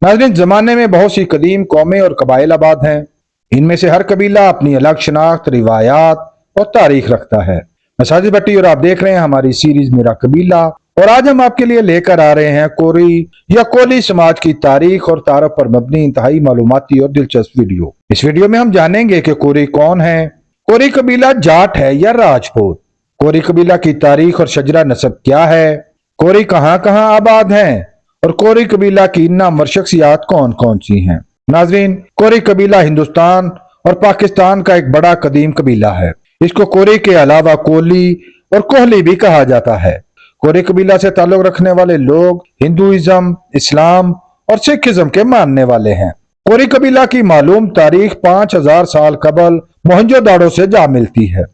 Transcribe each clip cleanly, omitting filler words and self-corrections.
नाज़रीन, जमाने में बहुत सी कदीम कौमें और कबाइल आबाद हैं। इनमें से हर कबीला अपनी अलग शनाख्त, रिवायात और तारीख रखता है। मैं साजिद भट्टी और आप देख रहे हैं हमारी सीरीज मेरा कबीला। और आज हम आपके लिए लेकर आ रहे हैं कोरी या कोली समाज की तारीख और तारफ पर मबनी इंतहाई मालूमाती और दिलचस्प वीडियो। इस वीडियो में हम जानेंगे कि कोरी कौन है, कोरी कबीला जाट है या राजपूत, कोरी कबीला की तारीख और शजरा नसब क्या है, कोरी कहाँ कहाँ आबाद हैं और कोरी कबीला की नामवर शख्सियात कौन कौन सी हैं। नाजरीन, कोरी कबीला हिंदुस्तान और पाकिस्तान का एक बड़ा कदीम कबीला है। इसको कोरी के अलावा कोली और कोहली भी कहा जाता है। कोरी कबीला से ताल्लुक रखने वाले लोग हिंदुइज्म, इस्लाम और सिखिज्म के मानने वाले हैं। कोरी कबीला की मालूम तारीख 5000 साल कबल मोहनजोदाड़ो से जा मिलती है।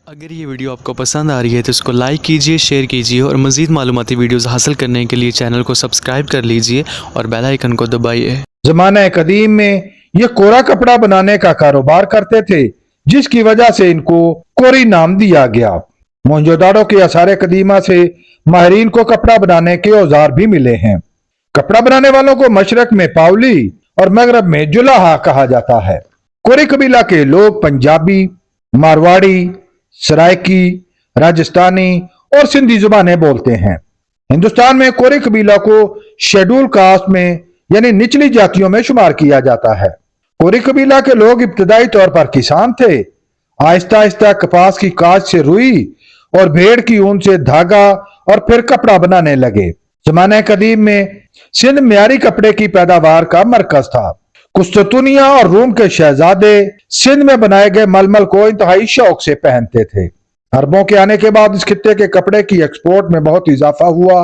अगर ये वीडियो आपको पसंद आ रही है तो इसको लाइक कीजिए, शेयर कीजिए और मज़ीद मालूमाती वीडियोस हासिल करने के लिए चैनल को सब्सक्राइब कर लीजिए और बेल आइकन को दबाइए। ज़माने कदीम में ये कोरा कपड़ा बनाने का कारोबार करते थे, जिसकी वजह से इनको कोरी नाम दिया गया। मोहनजोदाड़ो के आसार कदीमा से माहिरीन को कपड़ा बनाने के औजार भी मिले हैं। कपड़ा बनाने वालों को मशरक में पावली और मगरब में जुलाहा कहा जाता है। कोरी कबीला के लोग पंजाबी, मारवाड़ी, सराइकी, राजस्थानी और सिंधी जुबानें बोलते हैं। हिंदुस्तान में कोरी कबीला को शेड्यूल कास्ट में यानी निचली जातियों में शुमार किया जाता है। कोरी कबीला के लोग इब्तदाई तौर पर किसान थे। आहिस्ता आहिस्ता कपास की काश्त से रुई और भेड़ की ऊन से धागा और फिर कपड़ा बनाने लगे। जमाने कदीम में सिंध म्यारी कपड़े की पैदावार का मरकज था। कुस्तुनिया और रूम के शहजादे सिंध में बनाए गए मलमल को इंतहाई शौक से पहनते थे। अरबों के आने के बाद इस खित्ते के कपड़े की एक्सपोर्ट में बहुत इजाफा हुआ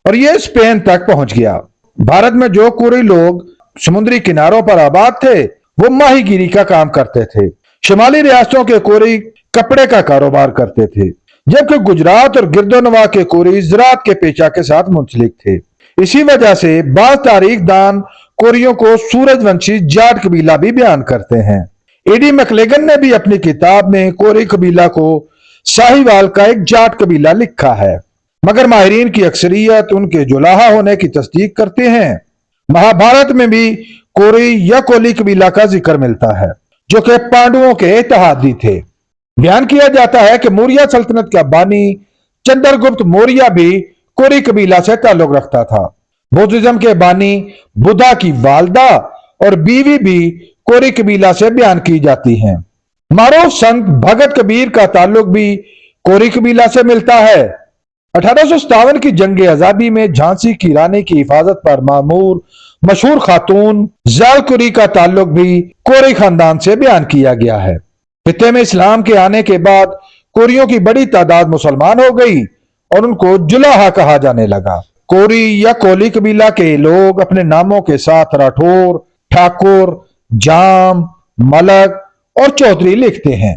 और ये स्पेन तक पहुंच गया। भारत में जो कोरी लोग समुद्री किनारों पर आबाद थे वो माहीगीरी का काम करते थे। शिमाली रियासतों के कोरी कपड़े का कारोबार करते थे, जबकि गुजरात और गिरदोनवा के कोरी ज़राअत के पेशा के साथ मुंसलिक थे। इसी वजह से बाज़ तारीख दान कोरियों को सूरजवंशी जाट कबीला भी बयान करते हैं। एडी मैक्लेगन ने भी अपनी किताब में कोरी कबीला को साहिवाल का एक जाट कबीला लिखा है, मगर माहिरीन की अक्सरियत उनके जुलाहा होने की तस्दीक करते हैं। महाभारत में भी कोरी या कोली कबीला का जिक्र मिलता है, जो कि पांडवों के इत्तेहादी थे। बयान किया जाता है कि मौर्य सल्तनत का बानी चंद्रगुप्त मौर्य भी कोरी कबीला से ताल्लुक रखता था। बौद्धिज्म के बानी बुद्धा की वालदा और बीवी भी कोरी कबीला से बयान की जाती हैं। मारूफ संत भगत कबीर का ताल्लुक भी कोरी कबीला से मिलता है। 1857 की जंग आजादी में झांसी की रानी की हिफाजत पर मामूर मशहूर खातून जालकुरी का ताल्लुक भी कोरी खानदान से बयान किया गया है। खित्ते में इस्लाम के आने के बाद कोरियों की बड़ी तादाद मुसलमान हो गई और उनको जुलाहा कहा जाने लगा। कोरी या कोली कबीला के लोग अपने नामों के साथ राठौर, ठाकुर, जाम, मलक और चौधरी लिखते हैं।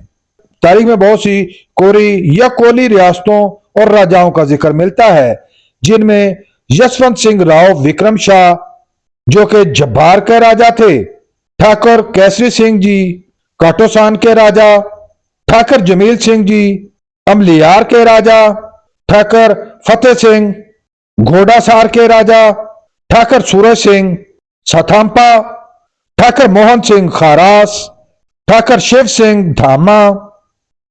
तारीख में बहुत सी कोरी या कोली रियासतों और राजाओं का जिक्र मिलता है, जिनमें यशवंत सिंह राव विक्रम शाह जो कि जब्बार के राजा थे, ठाकुर केसरी सिंह जी काटोसान के राजा, ठाकुर जमील सिंह जी अमलियार के राजा, ठाकुर फतेह सिंह घोड़ासार के राजा, ठाकुर सूरज सिंह सथाम्पा, ठाकुर मोहन सिंह खारास, ठाकुर शिव सिंह धामा,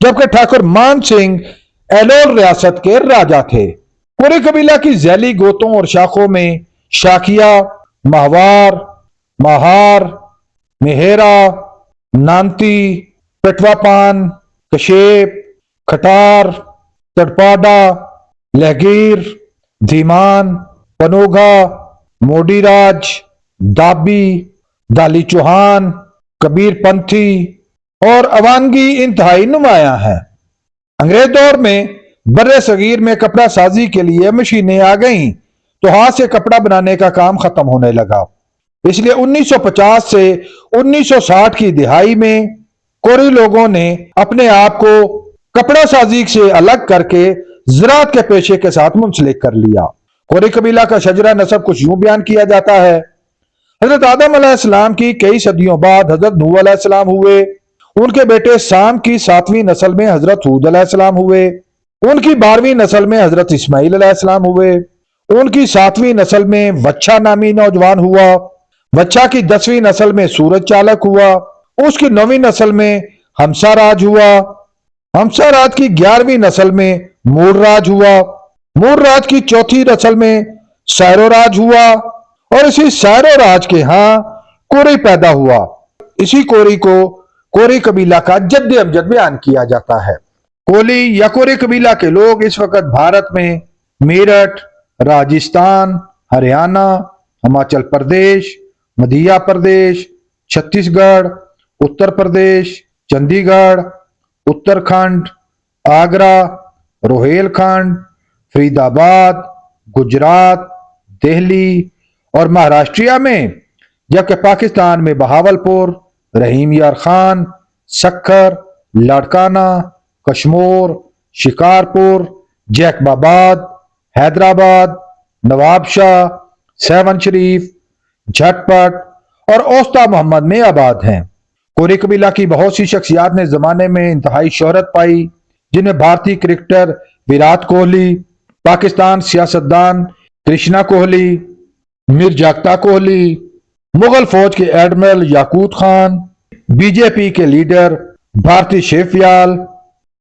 जबकि ठाकुर मान सिंह एलोर रियासत के राजा थे। कोरी कबीला की झैली गोतों और शाखों में शाकिया, माहवार, महार, मेहरा, नांती, पेटवापान, कशेप, खटार, तड़पाडा, लहगीर, धीमान, पनोगा, मोडीराज, दाबी, दाली चौहान, कबीर पंथी और अवानगी इंतहाई नुमाया है। अंग्रेज दौर में बर्रे सगीर में कपड़ा साजी के लिए मशीनें आ गईं, तो हाथ से कपड़ा बनाने का काम खत्म होने लगा। इसलिए 1950 से 1960 की दिहाई में कोरी लोगों ने अपने आप को कपड़ा साजी से अलग करके ज़राअत के पेशे के साथ मुंसलिक कर लिया। कोरी कबीला का शजरा नसब कुछ यूं बयान किया जाता है। हजरत आदम अलैहिस्सलाम की कई सदियों बाद हजरत नूह अलैहिस्सलाम हुए। उनके बेटे साम की 7वीं नस्ल में हजरत हूद अलैहिस्सलाम हुए। उनकी 12वीं नस्ल में हजरत इस्माइल अलैहिस्सलाम हुए। उनकी 7वीं नस्ल में वच्छा नामी नौजवान हुआ। बच्चा की 10वीं नस्ल में सूरज चालक हुआ, उसकी 9वीं नस्ल में हमसा राज हुआ, हमसा राज की 11वीं नस्ल में मूर राज हुआ, मूर राज की 4थी नस्ल में सैरो राज हुआ और इसी सैरो राज के यहाँ कोरी पैदा हुआ। इसी कोरी को कोरी कबीला का जद्द अमजद बयान किया जाता है। कोली या कोरी कबीला के लोग इस वक्त भारत में मेरठ, राजस्थान, हरियाणा, हिमाचल प्रदेश, मध्य प्रदेश, छत्तीसगढ़, उत्तर प्रदेश, चंडीगढ़, उत्तराखंड, आगरा, रोहेलखंड, फरीदाबाद, गुजरात, दिल्ली और महाराष्ट्र में, जबकि पाकिस्तान में बहावलपुर, रहीम यार खान, सक्खर, लाड़काना, कश्मीर, शिकारपुर, जैकबाबाद, हैदराबाद, नवाबशाह, सेवन शरीफ, झटपट और औस्ता मोहम्मद में आबाद हैं। कोरी कबीला की बहुत सी शख्सियात ने जमाने में इंतहाई शोहरत पाई, जिनमें भारतीय क्रिकेटर विराट कोहली, पाकिस्तान सियासतदान कृष्णा कोहली, मीर जागता कोहली, मुगल फौज के एडमिरल याकूत खान, बीजेपी के लीडर भारती शेफयाल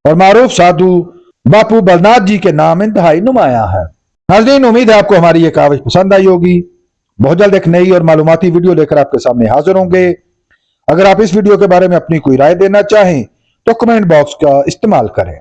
और मारूफ साधु बापू बलनाथ जी के नाम इंतहाई नुमाया है। नाज़रीन, उम्मीद है आपको हमारी ये काविश पसंद आई होगी। बहुत जल्द एक नई और मालूमाती वीडियो लेकर आपके सामने हाजिर होंगे। अगर आप इस वीडियो के बारे में अपनी कोई राय देना चाहें तो कमेंट बॉक्स का इस्तेमाल करें।